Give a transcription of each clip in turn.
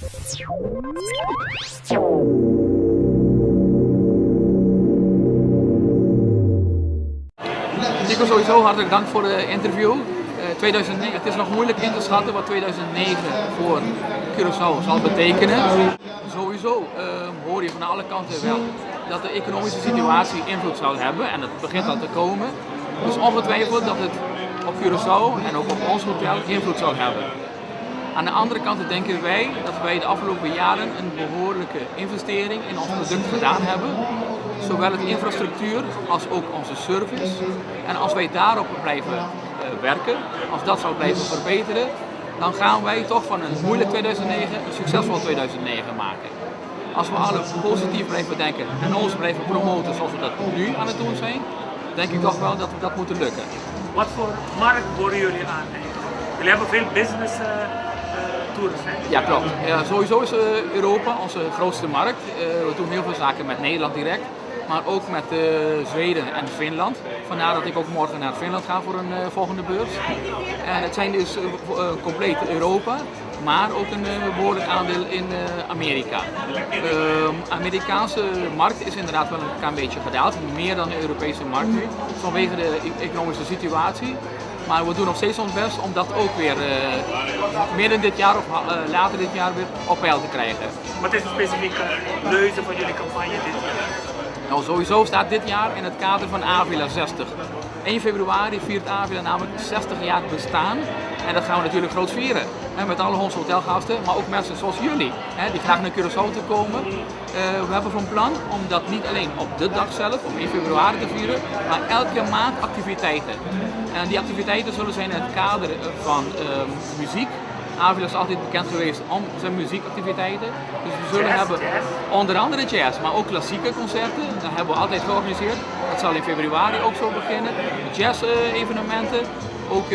Nico, sowieso hartelijk dank voor het interview. 2009, het is nog moeilijk in te schatten wat 2009 voor Curaçao zal betekenen. Sowieso hoor je van alle kanten wel dat de economische situatie invloed zal hebben en het begint al te komen. Dus ongetwijfeld dat het op Curaçao en ook op ons hotel invloed zal hebben. Aan de andere kant denken wij dat wij de afgelopen jaren een behoorlijke investering in ons product gedaan hebben. Zowel het infrastructuur als ook onze service. En als wij daarop blijven werken, als dat zal blijven verbeteren, dan gaan wij toch van een moeilijk 2009 een succesvol 2009 maken. Als we alle positief blijven denken en ons blijven promoten zoals we dat nu aan het doen zijn, denk ik toch wel dat we dat moeten lukken. Wat voor markt boren jullie aan eigenlijk? Jullie hebben veel business tours, hè? Ja, klopt. Ja, sowieso is Europa onze grootste markt. We doen heel veel zaken met Nederland direct, maar ook met Zweden en Finland. Vandaar dat ik ook morgen naar Finland ga voor een volgende beurs. En het zijn dus compleet Europa, maar ook een behoorlijk aandeel in Amerika. De Amerikaanse markt is inderdaad wel een klein beetje gedaald, meer dan de Europese markt nu, vanwege de economische situatie. Maar we doen nog steeds ons best om dat ook weer midden dit jaar of later dit jaar weer op peil te krijgen. Wat is de specifieke leuze van jullie campagne dit jaar? Nou, sowieso staat dit jaar in het kader van Avila 60. 1 februari viert Avila namelijk 60 jaar bestaan. En dat gaan we natuurlijk groot vieren. Met alle onze hotelgasten, maar ook mensen zoals jullie, die graag naar Curaçao te komen. We hebben van plan om dat niet alleen op de dag zelf, op 1 februari te vieren, maar elke maand activiteiten. En die activiteiten zullen zijn in het kader van muziek. Avila is altijd bekend geweest om zijn muziekactiviteiten. Dus we zullen hebben onder andere jazz, maar ook klassieke concerten. Dat hebben we altijd georganiseerd. Dat zal in februari ook zo beginnen. Jazz evenementen, ook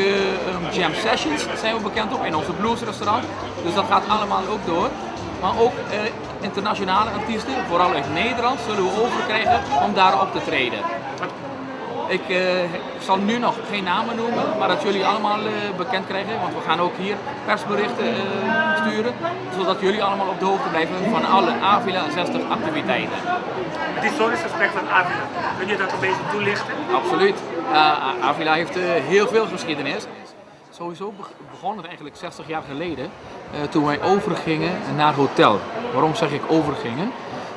jam sessions zijn we bekend op in onze bluesrestaurant. Dus dat gaat allemaal ook door. Maar ook internationale artiesten, vooral uit Nederland, zullen we overkrijgen om daarop te treden. Ik zal nu nog geen namen noemen, maar dat jullie allemaal bekend krijgen, want we gaan ook hier persberichten sturen, zodat jullie allemaal op de hoogte blijven van alle Avila 60 activiteiten. Het historische aspect van Avila, kun je dat een beetje toelichten? Absoluut. Avila heeft heel veel geschiedenis. Sowieso begon het eigenlijk 60 jaar geleden, toen wij overgingen naar hotel. Waarom zeg ik overgingen?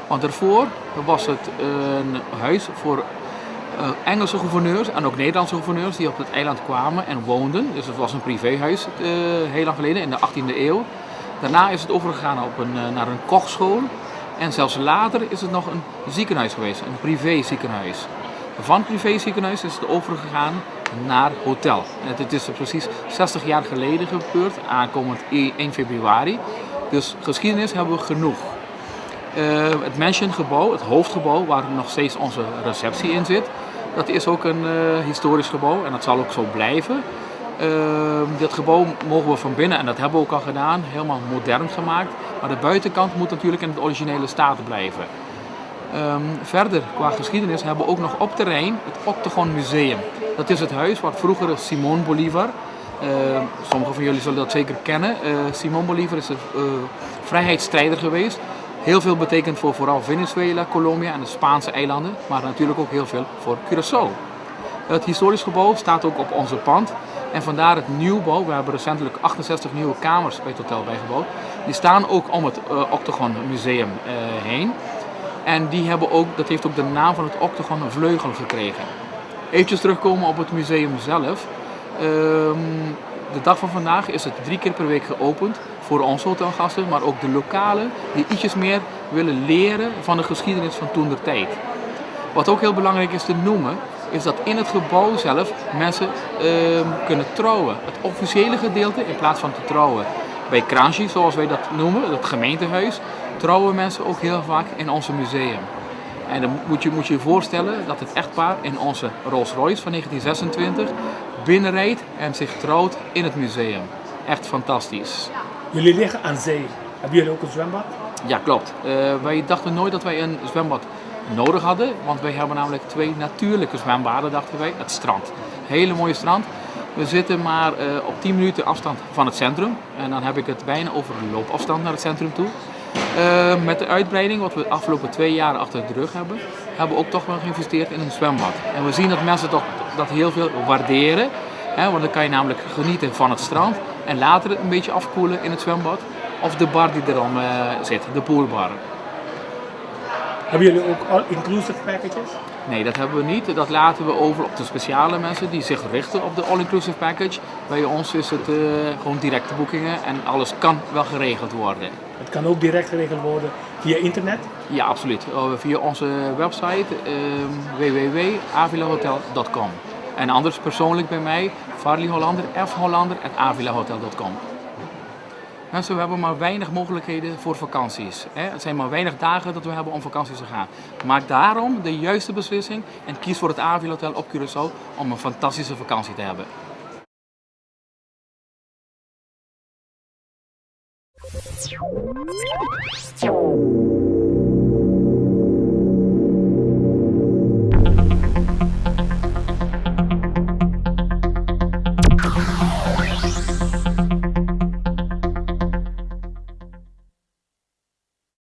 Want daarvoor was het een huis voor Engelse gouverneurs en ook Nederlandse gouverneurs die op het eiland kwamen en woonden. Dus het was een privéhuis heel lang geleden, in de 18e eeuw. Daarna is het overgegaan naar een kochschool en zelfs later is het nog een ziekenhuis geweest, een privéziekenhuis. Van privéziekenhuis is het overgegaan naar hotel. En het is precies 60 jaar geleden gebeurd, aankomend 1 februari. Dus geschiedenis hebben we genoeg. Het Mansion-gebouw, het hoofdgebouw waar nog steeds onze receptie in zit, dat is ook een historisch gebouw en dat zal ook zo blijven. Dit gebouw mogen we van binnen, en dat hebben we ook al gedaan, helemaal modern gemaakt. Maar de buitenkant moet natuurlijk in het originele staat blijven. Verder, qua geschiedenis, hebben we ook nog op terrein het Octagon Museum. Dat is het huis waar vroeger Simón Bolívar, sommigen van jullie zullen dat zeker kennen. Simón Bolívar is een vrijheidsstrijder geweest. Heel veel betekent voor vooral Venezuela, Colombia en de Spaanse eilanden, maar natuurlijk ook heel veel voor Curaçao. Het historisch gebouw staat ook op onze pand en vandaar het nieuwbouw. We hebben recentelijk 68 nieuwe kamers bij het hotel bijgebouwd. Die staan ook om het Octagon Museum heen. En die hebben ook, dat heeft ook de naam van het Octagon een vleugel gekregen. Even terugkomen op het museum zelf. De dag van vandaag is het 3 keer per week geopend voor onze hotelgasten, maar ook de lokalen die ietsjes meer willen leren van de geschiedenis van toentertijd. Wat ook heel belangrijk is te noemen, is dat in het gebouw zelf mensen kunnen trouwen. Het officiële gedeelte in plaats van te trouwen bij Kranji, zoals wij dat noemen, het gemeentehuis, trouwen mensen ook heel vaak in onze museum. En dan moet je je voorstellen dat het echtpaar in onze Rolls Royce van 1926 binnenrijdt en zich trouwt in het museum. Echt fantastisch. Jullie liggen aan zee. Hebben jullie ook een zwembad? Ja, klopt. Wij dachten nooit dat wij een zwembad nodig hadden, want wij hebben namelijk 2 natuurlijke zwembaden, dachten wij. Het strand. Hele mooie strand. We zitten maar op 10 minuten afstand van het centrum. En dan heb ik het bijna over een loopafstand naar het centrum toe. Met de uitbreiding, wat we de afgelopen 2 jaar achter de rug hebben, hebben we ook toch wel geïnvesteerd in een zwembad. En we zien dat mensen toch dat heel veel waarderen. Want dan kan je namelijk genieten van het strand en later een beetje afkoelen in het zwembad. Of de bar die er dan zit, de poolbar. Hebben jullie ook all-inclusive packages? Nee, dat hebben we niet. Dat laten we over op de speciale mensen die zich richten op de all-inclusive package. Bij ons is het gewoon directe boekingen en alles kan wel geregeld worden. Het kan ook direct geregeld worden via internet? Ja, absoluut. Via onze website www.avilahotel.com. En anders persoonlijk bij mij, Farley Hollander, fhollander@avilahotel.com. Mensen, we hebben maar weinig mogelijkheden voor vakanties. Het zijn maar weinig dagen dat we hebben om vakanties te gaan. Maak daarom de juiste beslissing en kies voor het Avila Hotel op Curaçao om een fantastische vakantie te hebben.